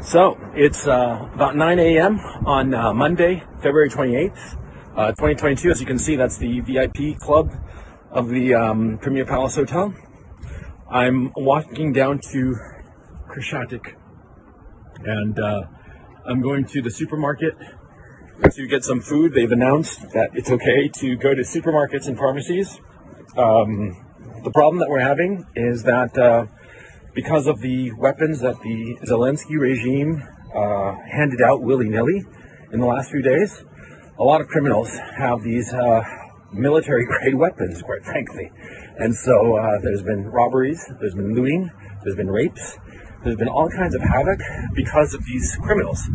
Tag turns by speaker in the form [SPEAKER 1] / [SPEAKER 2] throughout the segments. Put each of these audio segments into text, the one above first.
[SPEAKER 1] So it's about 9 a.m. on Monday, February 28th, 2022. As you can see, that's the VIP club of the Premier Palace Hotel. I'm walking down to Krzatyk, and I'm going to the supermarket to get some food. They've announced that it's okay to go to supermarkets and pharmacies. The problem that we're having is that because of the weapons that the Zelensky regime handed out willy-nilly in the last few days, a lot of criminals have these military-grade weapons, quite frankly. And so there's been robberies, there's been looting, there's been rapes, there's been all kinds of havoc because of these criminals.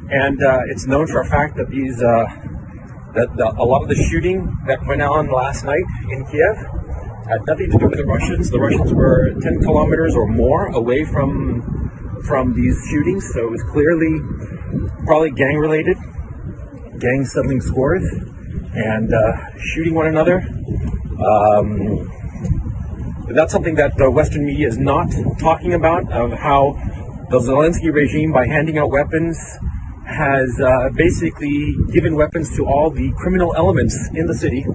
[SPEAKER 1] And it's known for a fact that these a lot of the shooting that went on last night in Kiev had nothing to do with the Russians. The Russians were 10 kilometers or more away from these shootings, so it was clearly probably gang-related, gang settling scores, and shooting one another. That's something that the Western media is not talking about, of how the Zelensky regime, by handing out weapons, has basically given weapons to all the criminal elements in the city.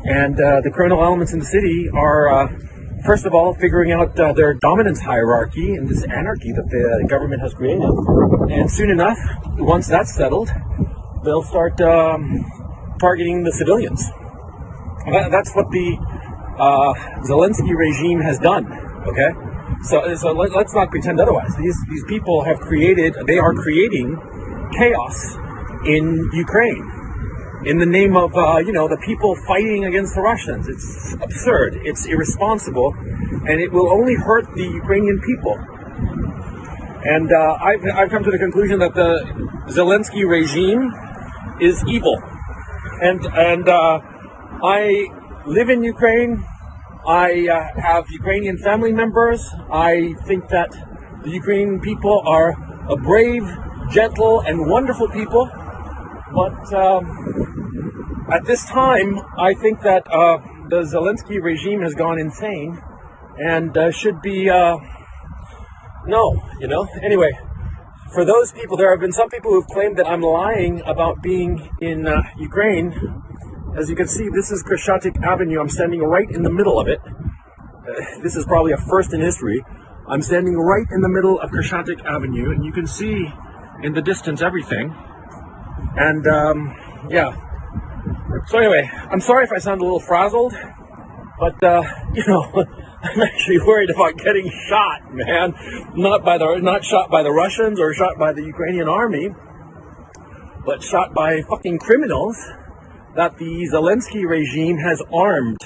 [SPEAKER 1] And the criminal elements in the city are, first of all, figuring out their dominance hierarchy and this anarchy that the government has created. And soon enough, once that's settled, they'll start targeting the civilians. That's what the Zelensky regime has done, okay? So let's not pretend otherwise. These people have they are creating chaos in Ukraine in the name of, the people fighting against the Russians. It's absurd, it's irresponsible, and it will only hurt the Ukrainian people. And I've come to the conclusion that the Zelensky regime is evil. And I live in Ukraine. I have Ukrainian family members. I think that the Ukrainian people are a brave, gentle, and wonderful people. But at this time, I think that the Zelensky regime has gone insane and should be, Anyway, for those people, there have been some people who've claimed that I'm lying about being in Ukraine. As you can see, this is Krzatyk Avenue. I'm standing right in the middle of it. This is probably a first in history. I'm standing right in the middle of Krzatyk Avenue, and you can see in the distance everything. And, So anyway, I'm sorry if I sound a little frazzled, but, I'm actually worried about getting shot, man. Not shot by the Russians or shot by the Ukrainian army, but shot by fucking criminals that the Zelensky regime has armed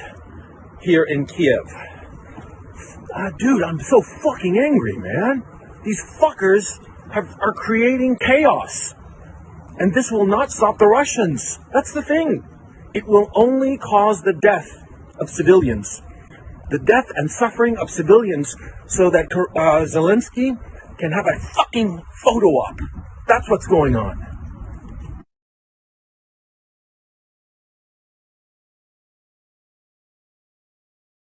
[SPEAKER 1] here in Kiev. Dude, I'm so fucking angry, man. These fuckers are creating chaos. And this will not stop the Russians. That's the thing. It will only cause the death of civilians. The death and suffering of civilians, so that Zelensky can have a fucking photo op. That's what's going on.